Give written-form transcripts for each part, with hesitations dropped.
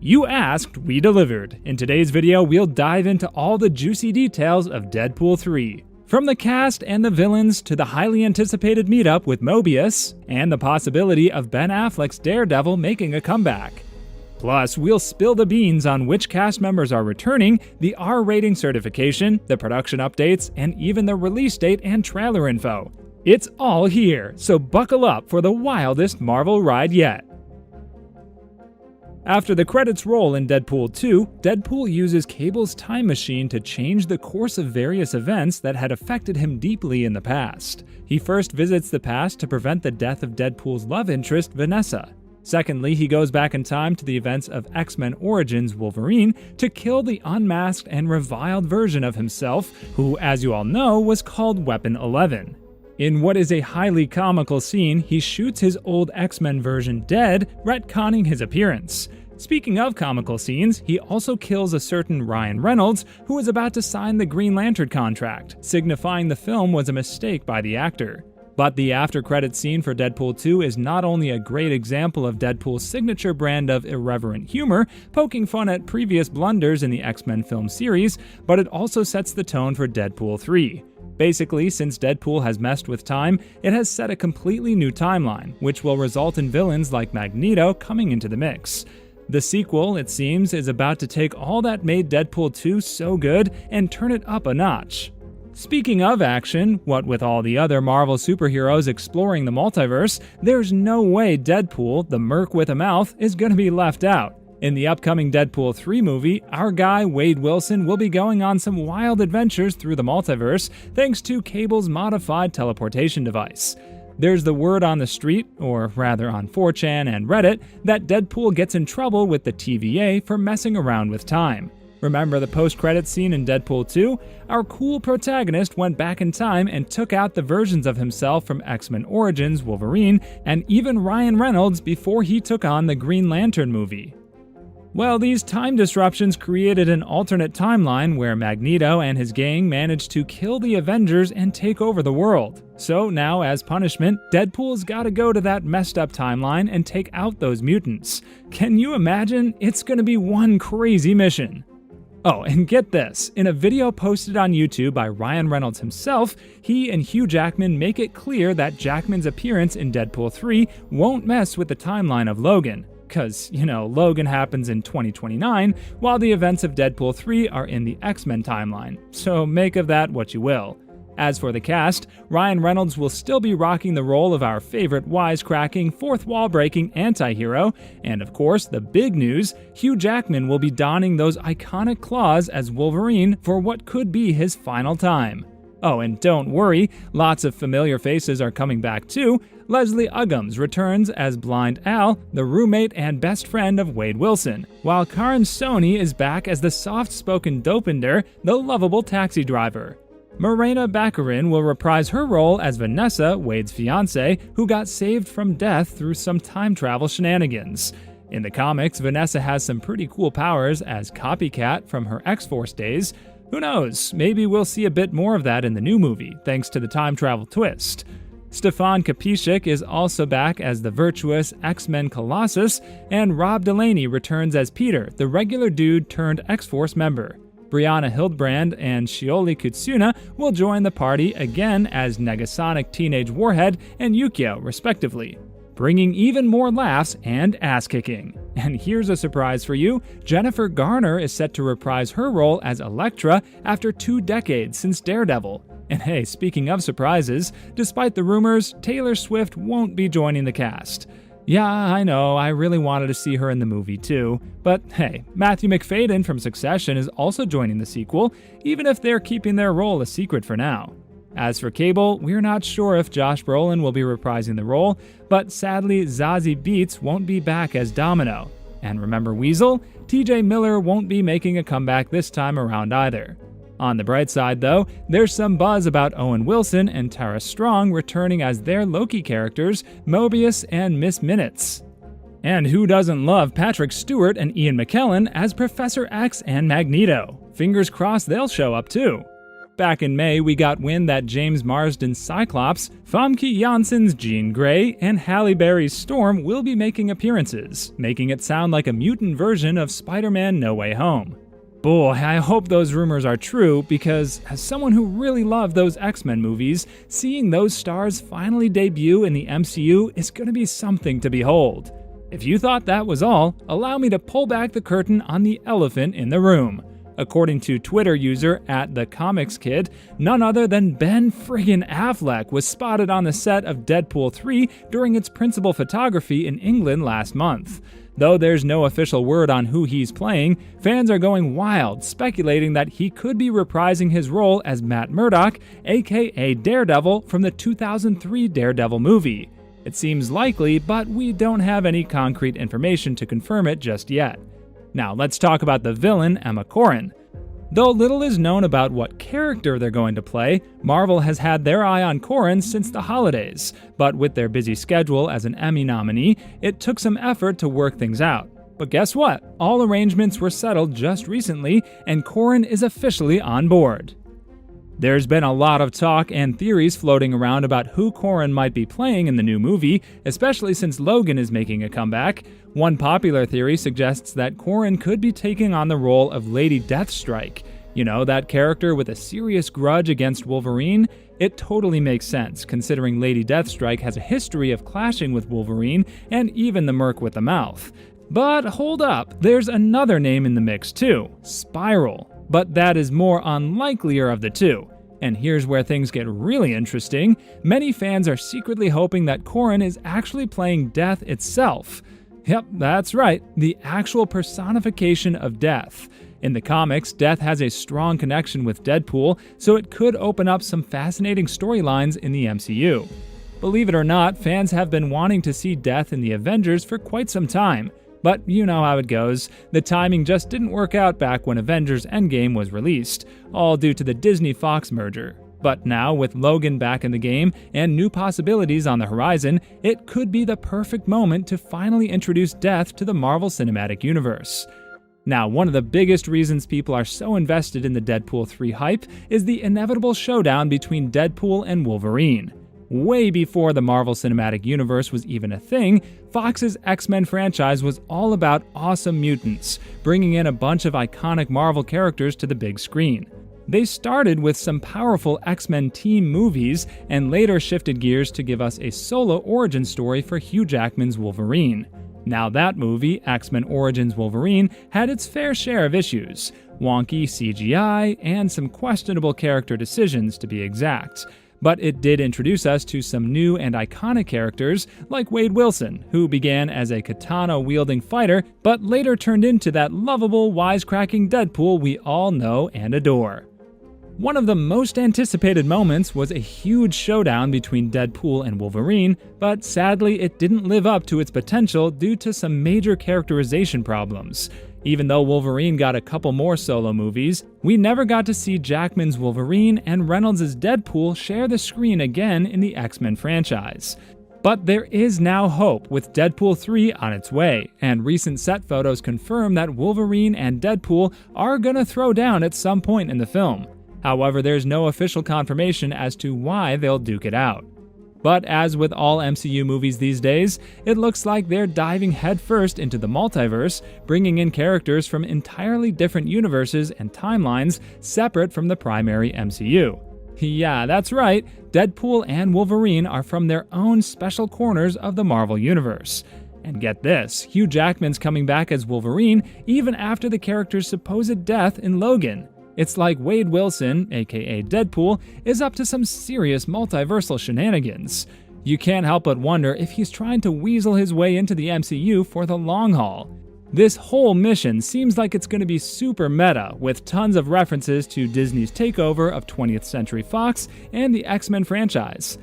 You asked, we delivered. In today's video, we'll dive into all the juicy details of Deadpool 3. From the cast and the villains to the highly anticipated meetup with Mobius, and the possibility of Ben Affleck's Daredevil making a comeback. Plus, we'll spill the beans on which cast members are returning, the R rating certification, the production updates, and even the release date and trailer info. It's all here, so buckle up for the wildest Marvel ride yet. After the credits roll in Deadpool 2, Deadpool uses Cable's time machine to change the course of various events that had affected him deeply in the past. He first visits the past to prevent the death of Deadpool's love interest, Vanessa. Secondly, he goes back in time to the events of X-Men Origins Wolverine to kill the unmasked and reviled version of himself, who, as you all know, was called Weapon 11. In what is a highly comical scene, he shoots his old X-Men version dead, retconning his appearance. Speaking of comical scenes, he also kills a certain Ryan Reynolds, who was about to sign the Green Lantern contract, signifying the film was a mistake by the actor. But the after-credits scene for Deadpool 2 is not only a great example of Deadpool's signature brand of irreverent humor, poking fun at previous blunders in the X-Men film series, but it also sets the tone for Deadpool 3. Basically, since Deadpool has messed with time, it has set a completely new timeline, which will result in villains like Magneto coming into the mix. The sequel, it seems, is about to take all that made Deadpool 2 so good and turn it up a notch. Speaking of action, what with all the other Marvel superheroes exploring the multiverse, there's no way Deadpool, the merc with a mouth, is gonna be left out. In the upcoming Deadpool 3 movie, our guy Wade Wilson will be going on some wild adventures through the multiverse thanks to Cable's modified teleportation device. There's the word on the street, or rather on 4chan and Reddit, that Deadpool gets in trouble with the TVA for messing around with time. Remember the post-credits scene in Deadpool 2? Our cool protagonist went back in time and took out the versions of himself from X-Men Origins Wolverine and even Ryan Reynolds before he took on the Green Lantern movie. Well, these time disruptions created an alternate timeline where Magneto and his gang managed to kill the Avengers and take over the world. So now, as punishment, Deadpool's gotta go to that messed up timeline and take out those mutants. Can you imagine? It's gonna be one crazy mission. Oh, and get this, in a video posted on YouTube by Ryan Reynolds himself, he and Hugh Jackman make it clear that Jackman's appearance in Deadpool 3 won't mess with the timeline of Logan. Cause, Logan happens in 2029, while the events of Deadpool 3 are in the X-Men timeline, so make of that what you will. As for the cast, Ryan Reynolds will still be rocking the role of our favorite wisecracking, fourth-wall-breaking anti-hero, and of course, the big news, Hugh Jackman will be donning those iconic claws as Wolverine for what could be his final time. Oh, and don't worry, lots of familiar faces are coming back too. Leslie Uggams returns as Blind Al, the roommate and best friend of Wade Wilson, while Karan Soni is back as the soft-spoken Dopinder, the lovable taxi driver. Morena Baccarin will reprise her role as Vanessa, Wade's fiancée, who got saved from death through some time travel shenanigans. In the comics, Vanessa has some pretty cool powers as Copycat from her X-Force days. Who knows, maybe we'll see a bit more of that in the new movie, thanks to the time travel twist. Stefan Kapishik is also back as the virtuous X-Men Colossus, and Rob Delaney returns as Peter, the regular dude turned X-Force member. Brianna Hildbrand and Shioli Kutsuna will join the party again as Negasonic Teenage Warhead and Yukio, respectively, bringing even more laughs and ass-kicking. And here's a surprise for you, Jennifer Garner is set to reprise her role as Elektra after 2 decades since Daredevil. And hey, speaking of surprises, despite the rumors, Taylor Swift won't be joining the cast. Yeah, I know, I really wanted to see her in the movie too, but hey, Matthew McFadden from Succession is also joining the sequel, even if they're keeping their role a secret for now. As for Cable, we're not sure if Josh Brolin will be reprising the role, but sadly Zazie Beetz won't be back as Domino. And remember Weasel? TJ Miller won't be making a comeback this time around either. On the bright side though, there's some buzz about Owen Wilson and Tara Strong returning as their Loki characters, Mobius and Miss Minutes. And who doesn't love Patrick Stewart and Ian McKellen as Professor X and Magneto? Fingers crossed they'll show up too. Back in May, we got wind that James Marsden's Cyclops, Famke Janssen's Jean Grey, and Halle Berry's Storm will be making appearances, making it sound like a mutant version of Spider-Man No Way Home. Boy, I hope those rumors are true, because as someone who really loved those X-Men movies, seeing those stars finally debut in the MCU is going to be something to behold. If you thought that was all, allow me to pull back the curtain on the elephant in the room. According to Twitter user @TheComicsKid, none other than Ben friggin' Affleck was spotted on the set of Deadpool 3 during its principal photography in England last month. Though there's no official word on who he's playing, fans are going wild, speculating that he could be reprising his role as Matt Murdock, aka Daredevil from the 2003 Daredevil movie. It seems likely, but we don't have any concrete information to confirm it just yet. Now let's talk about the villain, Emma Corrin. Though little is known about what character they're going to play, Marvel has had their eye on Corrin since the holidays, but with their busy schedule as an Emmy nominee, it took some effort to work things out. But guess what? All arrangements were settled just recently, and Corrin is officially on board. There's been a lot of talk and theories floating around about who Corrin might be playing in the new movie, especially since Logan is making a comeback. One popular theory suggests that Corrin could be taking on the role of Lady Deathstrike. You know, that character with a serious grudge against Wolverine? It totally makes sense, considering Lady Deathstrike has a history of clashing with Wolverine and even the Merc with the Mouth. But hold up, there's another name in the mix too, Spiral. But that is more unlikelier of the two. And here's where things get really interesting. Many fans are secretly hoping that Corrin is actually playing Death itself. Yep, that's right, the actual personification of Death. In the comics, Death has a strong connection with Deadpool, so it could open up some fascinating storylines in the MCU. Believe it or not, fans have been wanting to see Death in the Avengers for quite some time. But you know how it goes. The timing just didn't work out back when Avengers Endgame was released, all due to the Disney-Fox merger. But now, with Logan back in the game and new possibilities on the horizon, it could be the perfect moment to finally introduce Death to the Marvel Cinematic Universe. Now, one of the biggest reasons people are so invested in the Deadpool 3 hype is the inevitable showdown between Deadpool and Wolverine. Way before the Marvel Cinematic Universe was even a thing, Fox's X-Men franchise was all about awesome mutants, bringing in a bunch of iconic Marvel characters to the big screen. They started with some powerful X-Men team movies and later shifted gears to give us a solo origin story for Hugh Jackman's Wolverine. Now that movie, X-Men Origins Wolverine, had its fair share of issues, wonky CGI, and some questionable character decisions to be exact. But it did introduce us to some new and iconic characters like Wade Wilson, who began as a katana-wielding fighter, but later turned into that lovable, wisecracking Deadpool we all know and adore. One of the most anticipated moments was a huge showdown between Deadpool and Wolverine, but sadly it didn't live up to its potential due to some major characterization problems. Even though Wolverine got a couple more solo movies, we never got to see Jackman's Wolverine and Reynolds' Deadpool share the screen again in the X-Men franchise. But there is now hope with Deadpool 3 on its way, and recent set photos confirm that Wolverine and Deadpool are gonna throw down at some point in the film. However, there's no official confirmation as to why they'll duke it out. But as with all MCU movies these days, it looks like they're diving headfirst into the multiverse, bringing in characters from entirely different universes and timelines separate from the primary MCU. Yeah, that's right, Deadpool and Wolverine are from their own special corners of the Marvel Universe. And get this, Hugh Jackman's coming back as Wolverine even after the character's supposed death in Logan. It's like Wade Wilson, aka Deadpool, is up to some serious multiversal shenanigans. You can't help but wonder if he's trying to weasel his way into the MCU for the long haul. This whole mission seems like it's going to be super meta, with tons of references to Disney's takeover of 20th Century Fox and the X-Men franchise.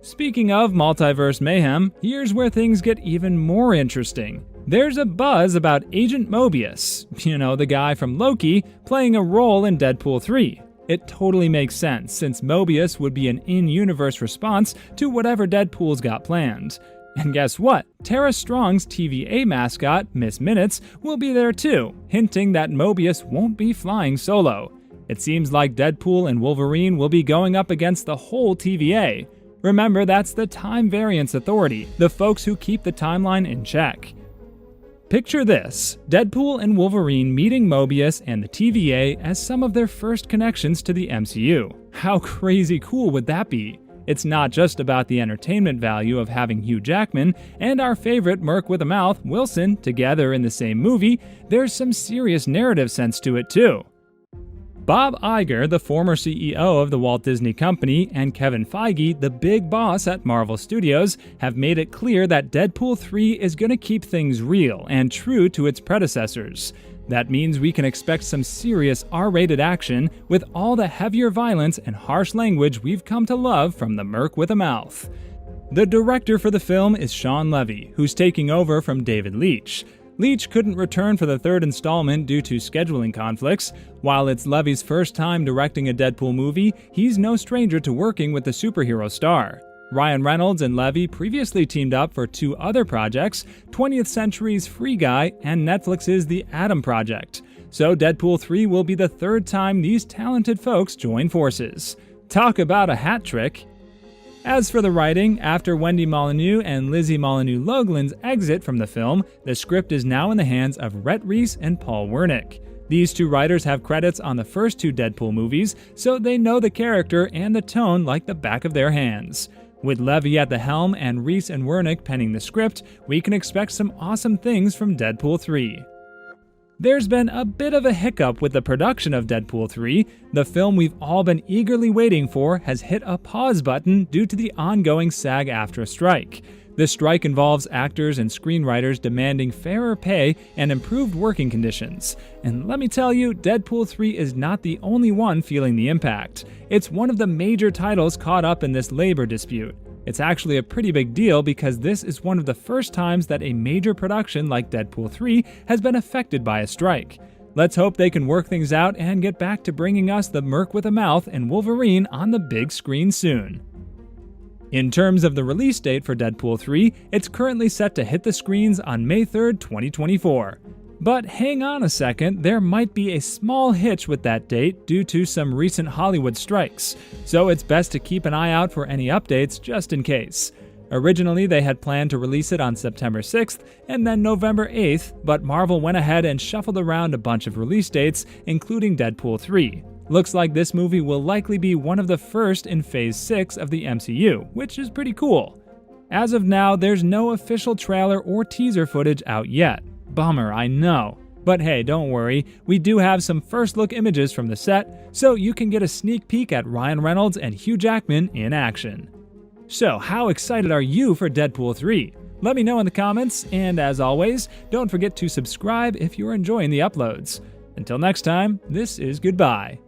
Speaking of multiverse mayhem, here's where things get even more interesting. There's a buzz about Agent Mobius, you know, the guy from Loki, playing a role in Deadpool 3. It totally makes sense, since Mobius would be an in-universe response to whatever Deadpool's got planned. And guess what? Tara Strong's TVA mascot, Miss Minutes, will be there too, hinting that Mobius won't be flying solo. It seems like Deadpool and Wolverine will be going up against the whole TVA. Remember, that's the Time Variance Authority, the folks who keep the timeline in check. Picture this: Deadpool and Wolverine meeting Mobius and the TVA as some of their first connections to the MCU. How crazy cool would that be? It's not just about the entertainment value of having Hugh Jackman and our favorite Merc with a Mouth, Wilson, together in the same movie. There's some serious narrative sense to it too. Bob Iger, the former CEO of the Walt Disney Company, and Kevin Feige, the big boss at Marvel Studios, have made it clear that Deadpool 3 is going to keep things real and true to its predecessors. That means we can expect some serious R-rated action with all the heavier violence and harsh language we've come to love from the Merc with a Mouth. The director for the film is Shawn Levy, who's taking over from David Leitch. Leitch couldn't return for the third installment due to scheduling conflicts. While it's Levy's first time directing a Deadpool movie, he's no stranger to working with the superhero star. Ryan Reynolds and Levy previously teamed up for 2 other projects, 20th Century's Free Guy and Netflix's The Atom Project. So Deadpool 3 will be the 3rd time these talented folks join forces. Talk about a hat trick! As for the writing, after Wendy Molyneux and Lizzie Molyneux-Loughlин's exit from the film, the script is now in the hands of Rhett Reese and Paul Wernick. These 2 writers have credits on the first 2 Deadpool movies, so they know the character and the tone like the back of their hands. With Levy at the helm and Reese and Wernick penning the script, we can expect some awesome things from Deadpool 3. There's been a bit of a hiccup with the production of Deadpool 3. The film we've all been eagerly waiting for has hit a pause button due to the ongoing SAG-AFTRA strike. The strike involves actors and screenwriters demanding fairer pay and improved working conditions. And let me tell you, Deadpool 3 is not the only one feeling the impact. It's one of the major titles caught up in this labor dispute. It's actually a pretty big deal because this is one of the first times that a major production like Deadpool 3 has been affected by a strike. Let's hope they can work things out and get back to bringing us the Merc with a Mouth and Wolverine on the big screen soon. In terms of the release date for Deadpool 3, it's currently set to hit the screens on May 3rd, 2024. But hang on a second, there might be a small hitch with that date due to some recent Hollywood strikes, so it's best to keep an eye out for any updates just in case. Originally, they had planned to release it on September 6th and then November 8th, but Marvel went ahead and shuffled around a bunch of release dates, including Deadpool 3. Looks like this movie will likely be one of the first in Phase 6 of the MCU, which is pretty cool. As of now, there's no official trailer or teaser footage out yet. Bummer, I know. But hey, don't worry, we do have some first look images from the set, so you can get a sneak peek at Ryan Reynolds and Hugh Jackman in action. So, how excited are you for Deadpool 3? Let me know in the comments, and as always, don't forget to subscribe if you're enjoying the uploads. Until next time, this is goodbye.